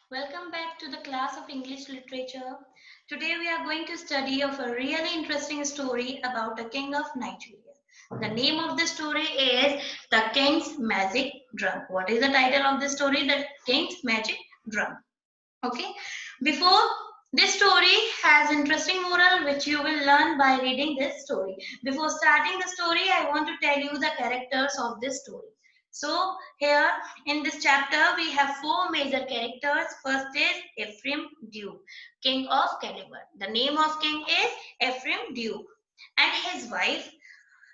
Welcome back to the class of English literature. Today we are going to study of a really interesting story about a king of Nigeria. The name of the story is The King's Magic Drum. What is the title of the story? The King's Magic Drum. Okay. Before this story has interesting moral which you will learn by reading this story. Before starting the story, I want to tell you the characters of this story. So here in this chapter we have four major characters. First is Ephraim Duke, king of Calabar. The name of king is Ephraim Duke, and his wife,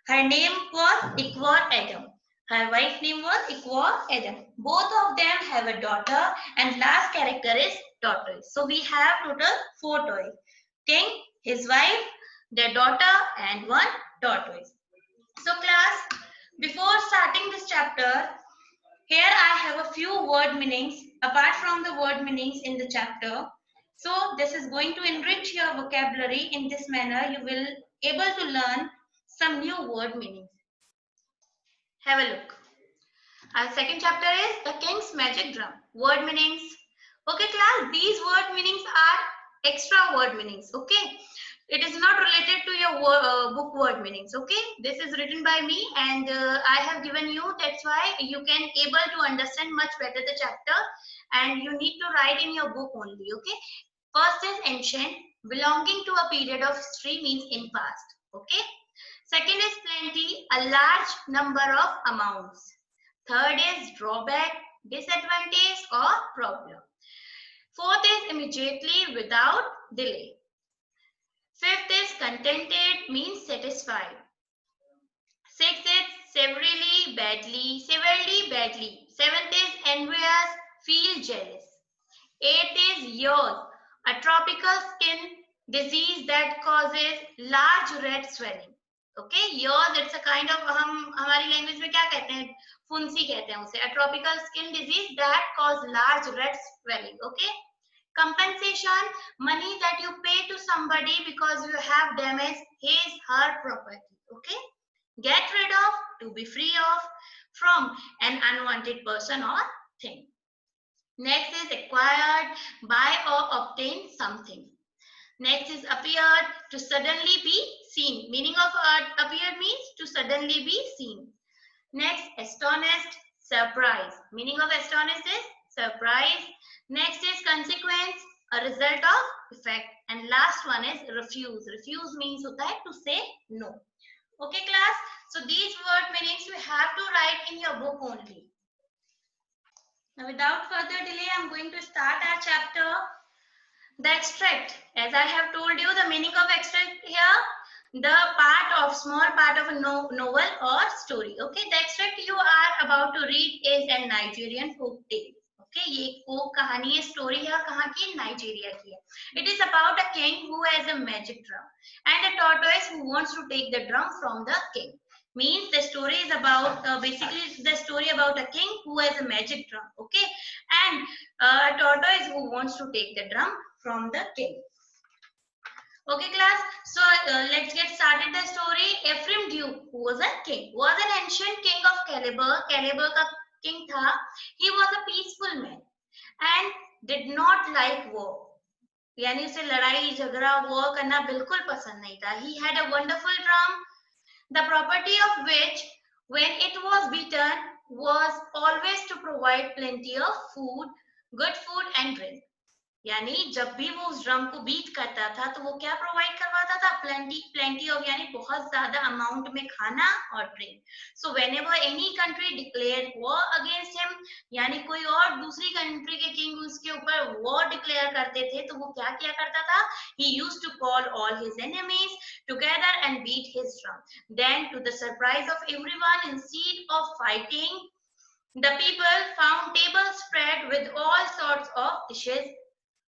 her name was Iqwar Adam. Her wife's name was Iqwar Adam. Both of them have a daughter, and last character is tortoise. So we have total four toys: king, his wife, their daughter, and one tortoise. So class, before starting this chapter, here I have a few word meanings apart from the word meanings in the chapter. So this is going to enrich your vocabulary. In this manner, you will able to learn some new word meanings. Have a look. Our second chapter is The King's Magic Drum. Word meanings. Okay class, these word meanings are extra word meanings. Okay. It is not related to your book word meanings. Okay. This is written by me and I have given you. That's why you can able to understand much better the chapter and you need to write in your book only. Okay. First is ancient, belonging to a period of history, means in past. Okay. Second is plenty, a large number of amounts. Third is drawback, disadvantage or problem. Fourth is immediately, without delay. Fifth is contented, means satisfied. Sixth is severely, badly. Seventh is envious, feel jealous. Eighth is yaws, a tropical skin disease that causes large red swelling. Okay, yaws, it's a kind of हम हमारी language में क्या कहते हैं, फुंसी कहते हैं उसे. A tropical skin disease that cause large red swelling. Okay. Compensation, money that you pay to somebody because you have damaged his her property. Okay. Get rid of, to be free of, from an unwanted person or thing. Next is acquired, buy or obtain something. Next is appeared, to suddenly be seen. Meaning of appeared means to suddenly be seen. Next, astonished, surprise. Meaning of astonished is surprise. Next is consequence, a result of effect. And last one is refuse. Refuse means hota hai to say no. Okay class, so these word meanings you have to write in your book only. Now without further delay, I am going to start our chapter. The extract. As I have told you, the meaning of extract here, the small part of a novel or story. Okay, the extract you are about to read is a Nigerian folk tale. Okay, ये एक folk कहानी है, story है और कहाँ की है? Nigeria की है. It is about a king who has a magic drum and a tortoise who wants to take the drum from the king. Means the story is about basically the story about a king who has a magic drum. Okay, and a tortoise who wants to take the drum from the king. Okay class, so let's get started the story. Ephraim Duke, who was a king, was an ancient king of Calabar. Calabar का king था. He was a peaceful man and did not like war. यानी उसे लड़ाई झगड़ा war करना बिल्कुल पसंद नहीं था. He had a wonderful drum, the property of which, when it was beaten, was always to provide plenty of food, good food and drink. यानी जब भी वो उस ड्रम को बीट करता था तो वो क्या प्रोवाइड करवाता था? प्लेंटी ऑफ, यानी बहुत ज्यादा अमाउंट में खाना और drink. So whenever any country declare war against him, यानी कोई और दूसरी कंट्री के किंग उसके ऊपर वॉर डिक्लेयर करते थे तो वो क्या किया करता था? He used to call all his enemies together and beat his drum. Then to the surprise of everyone, instead of fighting, the people found tables spread with all sorts of dishes: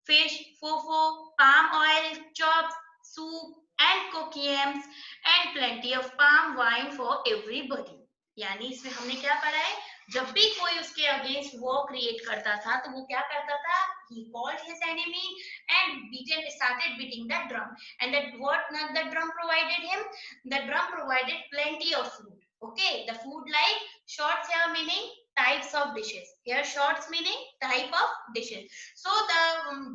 fish, fufu, palm oil, chops, soup, and cooked yams, and plenty of palm wine for everybody. यानी इसमें हमने क्या पढ़ा है? जब भी कोई उसके अगेंस्ट वॉर क्रिएट करता था तो वो क्या करता था? He called his enemy and started beating the drum. And that what the drum provided him? The drum provided plenty of food. Okay, the food like shorts here meaning types of dishes. Here shorts meaning type of dishes. So the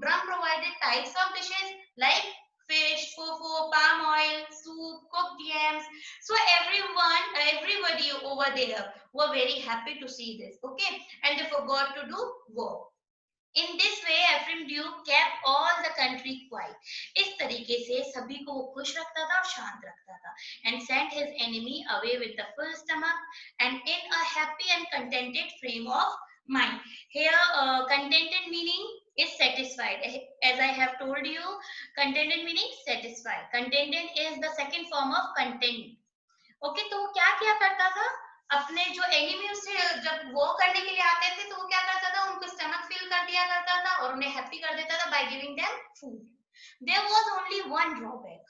drum provided types of dishes like fish, fufu, palm oil, soup, cooked yams. So everybody over there were very happy to see this. Okay, and they forgot to do work. In this way Ephraim Duke kept all the country quiet. इस तरीके से सभी को वो खुश रखता था और शांत रखता था. And sent his enemy away with the full stomach and in a happy and contented frame of mind. Here, contented meaning is satisfied. As I have told you, contented meaning satisfied. Contented is the second form of content. Okay तो वो क्या क्या करता था, अपने जो enemy उससे जब वो करने के लिए आते थे तो वो क्या करता था, उनको स्टमक फिल कर दिया करता था और उन्हें हैप्पी कर देता था by giving them food. There was only one drawback.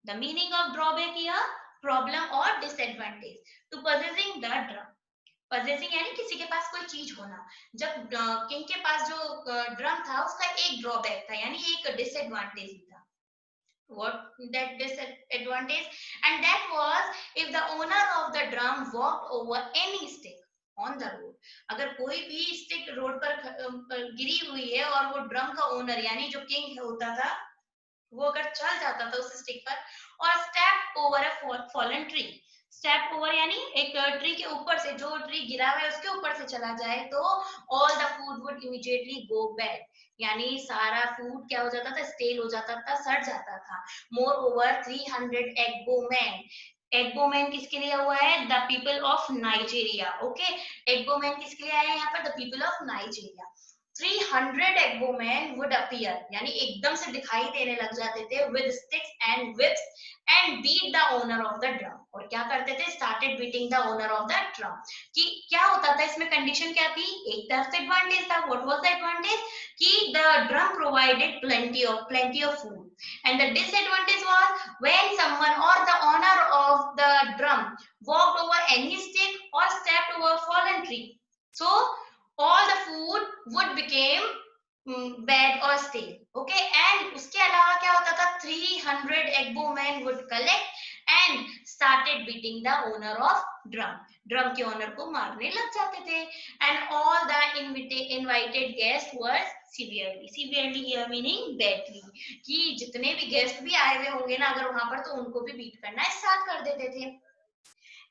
The meaning of drawback here problem और disadvantage to possessing the drum. possessing यानी किसी के पास कोई चीज होना. जब किंग के पास जो ड्रम था उसका एक ड्रॉबैक था यानी एक डिसएडवांटेज था. What that disadvantage? And that was if the owner of the drum walked over any stick on the road. अगर कोई भी स्टिक रोड पर गिरी हुई है और वो ड्रम का ओनर यानी जो किंग होता था वो अगर चल जाता था उस स्टिक पर और step over a fallen tree. Step over यानी एक ट्री के ऊपर से, जो ट्री गिरा हुआ है उसके ऊपर से चला जाए तो all the food would immediately go bad. यानी सारा फूड क्या हो जाता था, स्टेल हो जाता था, सड़ जाता था. More over 300 एग्बोमैन. एग्बोमैन किसके लिए हुआ है, the people of Nigeria. Okay, egbomen किसके लिए आया है यहाँ पर, the people of Nigeria. 300 egbomen would appear यानी एकदम से दिखाई देने लग जाते थे with sticks and whips and beat the owner of the drum. और क्या करते थे, started beating the owner of the drum. कि क्या होता था इसमें, कंडीशन क्या थी, एक तरफ से एडवांटेज था. व्हाट वाज द एडवांटेज, कि the drum provided plenty of food. And the disadvantage was when someone or the owner of the drum walked over any stick or stepped over fallen tree. So all the food would became bad or stale. Okay, and उसके अलावा क्या होता था, 300 एग्बोमैन would collect and started beating the owner of drum. Drum के owner को मारने लग जाते थे. And all the invited guests were severely here meaning badly. कि जितने भी गेस्ट भी आए हुए होंगे ना अगर वहां पर, तो उनको भी बीट करना स्टार्ट कर देते थे.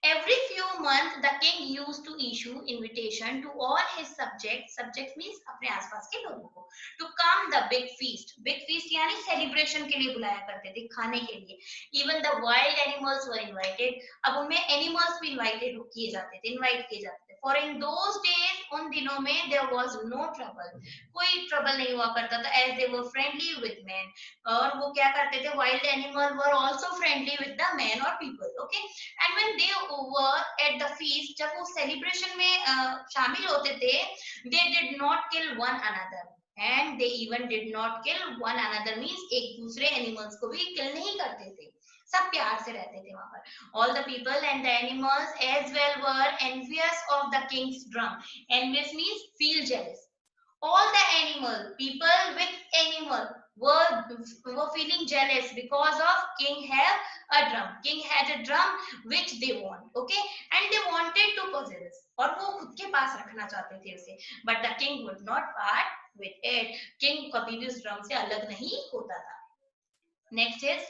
Every few months, the king used to issue invitation to all his subjects. Subjects means अपने आसपास के लोगों को. To come the big feast. Big feast यानी celebration के लिए बुलाया करते थे, खाने के लिए. Even the wild animals were invited. अब उनमें animals भी invited किए जाते थे, invite किए जाते थे. For in those days, उन दिनों में there was no trouble. कोई trouble नहीं हुआ करता था, as they were friendly with men. और वो क्या करते थे, wild animal were also friendly with the men or people. Okay, and when they were at the feast, जब वो celebration में शामिल होते थे, they did not kill one another. And they even did not kill one another means एक दूसरे animals को भी kill नहीं करते थे, सब प्यार से रहते थे वहां पर. All the people and the animals as well were envious of the king's drum. Envious means feel jealous. All the animal, people with animal were feeling jealous because of king have a drum. King had a drum which they want. Okay, and they wanted to possess. और वो खुद के पास रखना चाहते थे उसे. But the king would not part with it. King कभी भी उस ड्रम से अलग नहीं होता था. Next is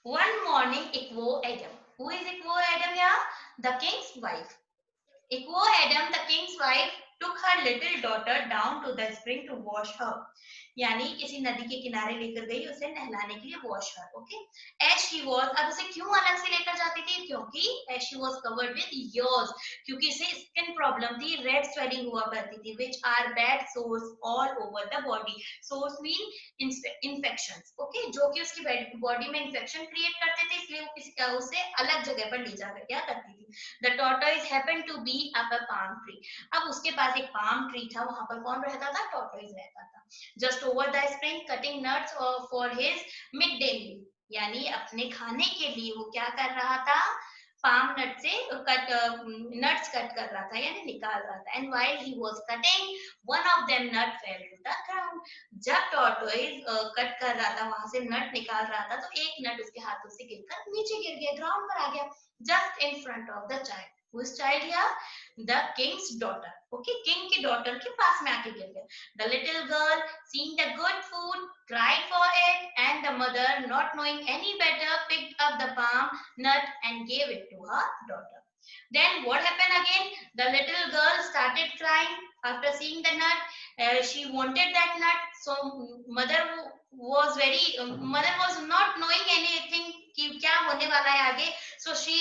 one morning Ikwo Adam. Who is Ikwo Adam here? The king's wife. Ikwo Adam, the king's wife, took her little daughter down to the spring to wash her. यानी किसी नदी के किनारे लेकर गई उसे नहलाने के लिए, wash her. Okay, as she was. अब उसे क्यों अलग से लेकर जाती थी, क्योंकि as she was covered with sores, क्योंकि इसे स्किन प्रॉब्लम थी, रेड स्वेलिंग हुआ करती थी, which are bad sores all over the body. Sores mean infections. Okay, जो कि उसकी बॉडी में इन्फेक्शन क्रिएट करते थे, इसलिए वो उसे अलग जगह पर ले जाकर क्या करती थी. The tortoise happened to be up a palm tree. अब उसके पास एक पाम ट्री था, वहां पर कौन रहता था, टॉर्टोइज रहता था. Just over the spring, cutting nuts for his midday meal. यानी अपने खाने के लिए वो क्या कर रहा था, palm nut से nuts cut कर रहा था यानी निकाल रहा था. And while he was cutting, one of them nut fell to the ground. जब tortoise कट कर रहा था, वहां से नट निकाल रहा था, तो एक नट उसके हाथों से गिरकर नीचे गिर गया, ग्राउंड पर आ गया, just in front of the child. Whose child here? The king's daughter. Okay, king की daughter के पास में आके गिर गया. The little girl, seeing the good food, cried for it, and the mother, not knowing any better, picked up the palm nut and gave it to her daughter. Then what happened again? The little girl started crying after seeing the nut. She wanted that nut, so mother was not knowing anything कि क्या होने वाला है आगे. So she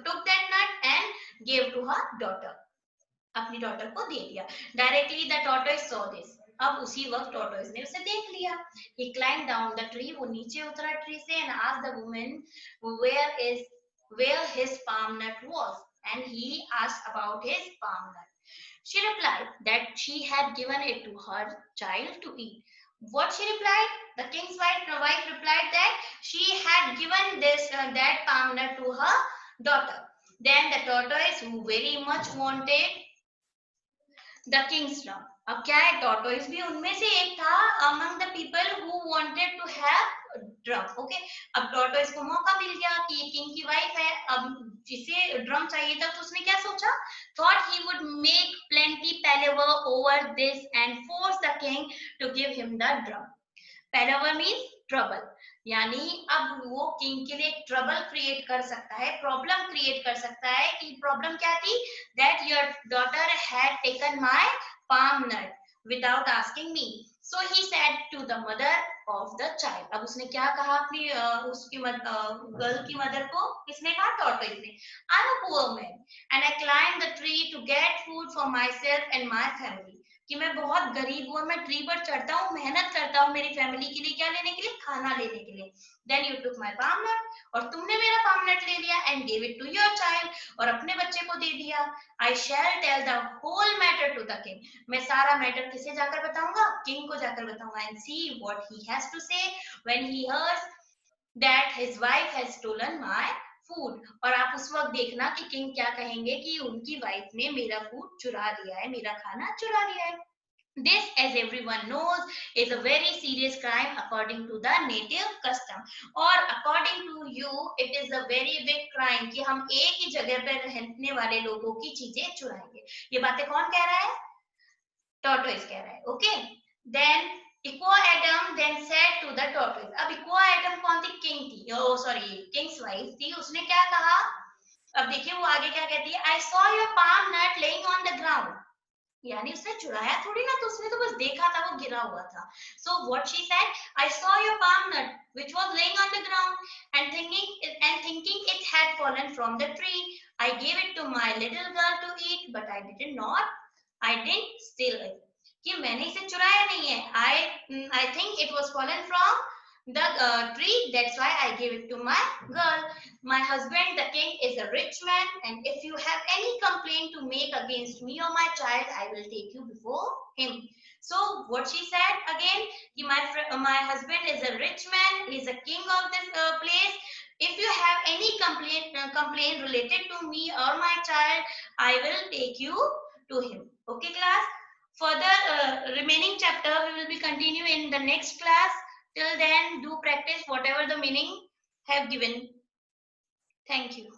took that nut and gave to her daughter. अपनी daughter को दे दिया. Directly the tortoise saw this. अब उसी वक्त tortoise ने उसे देख लिया. He climbed down the tree. वो नीचे उतरा ट्री से and asked the woman where his palm nut was, and he asked about his palm nut. She replied that she had given it to her child to eat. What she replied? The king's wife replied that she had given that palm nut to her daughter. Then the tortoise, who very much wanted the king's drum. अब क्या है, tortoise भी उनमें से एक था, among the people who wanted to have drum. Okay, अब tortoise को मौका मिल गया कि ये king की wife है, अब जिसे drum चाहिए था, तो उसने क्या सोचा? Thought he would make plenty palaver over this and force the king to give him the drum. Palaver means trouble. यानी अब वो किंग के लिए ट्रबल क्रिएट कर सकता है, प्रॉब्लम क्रिएट कर सकता है. कि प्रॉब्लम क्या थी? That your daughter had taken my palm nut without asking me. So he said to the mother of the child. अब उसने क्या कहा अपनी उसकी गर्ल की मदर को? किसने कहा? टॉर्टोइस ने. I'm a poor man and I climbed the tree to get food for myself and my family. कि मैं बहुत गरीब हूँ, मैं ट्री पर चढ़ता हूँ, मेहनत करता हूँ मेरी फैमिली के लिए, क्या लेने के लिए? खाना लेने के लिए. Then you took my palm nut, और तुमने मेरा palm nut ले लिया, and gave it to your child, और अपने बच्चे को दे दिया. I shall tell the whole matter to the king. मैं सारा मैटर किसे जाकर बताऊंगा? किंग को जाकर बताऊंगा. And see what he has to say when he hears that his wife has stolen my food. और आप उस वक्त देखना कि किंग क्या कहेंगे कि उनकी वाइफ ने मेरा फूड चुरा लिया है, मेरा खाना चुरा लिया है. This, as everyone knows, is a very serious crime according to the native custom. और according to you, it is a very big crime कि हम एक ही जगह पर रहने वाले लोगों की चीजें चुराएंगे. ये बातें कौन कह रहा है? Tortoise कह रहा है. Okay. Then Equa Adam then said to the tortoise. अब Equa Adam कौन थी? किंग थी. Oh sorry, king's wife थी. उसने क्या कहा? अब देखिए वो आगे क्या कहती है? I saw your palm nut laying on the ground. यानी उसने चुराया थोड़ी ना, तो उसने तो बस देखा था, वो गिरा हुआ था. So what she said? I saw your palm nut which was laying on the ground and thinking it had fallen from the tree. I gave it to my little girl to eat, but I didn't steal it. कि मैंने इसे चुराया नहीं है. I think it was fallen from the tree, that's why I gave it to my girl. My husband, the king, is a rich man, and if you have any complaint to make against me or my child, I will take you before him. So what she said again, my husband is a rich man, he is a king of this place. If you have any complaint related to me or my child, I will take you to him. Okay, class. Further remaining chapter we will be continue in the next class. Till then, do practice whatever the meaning have given. Thank you.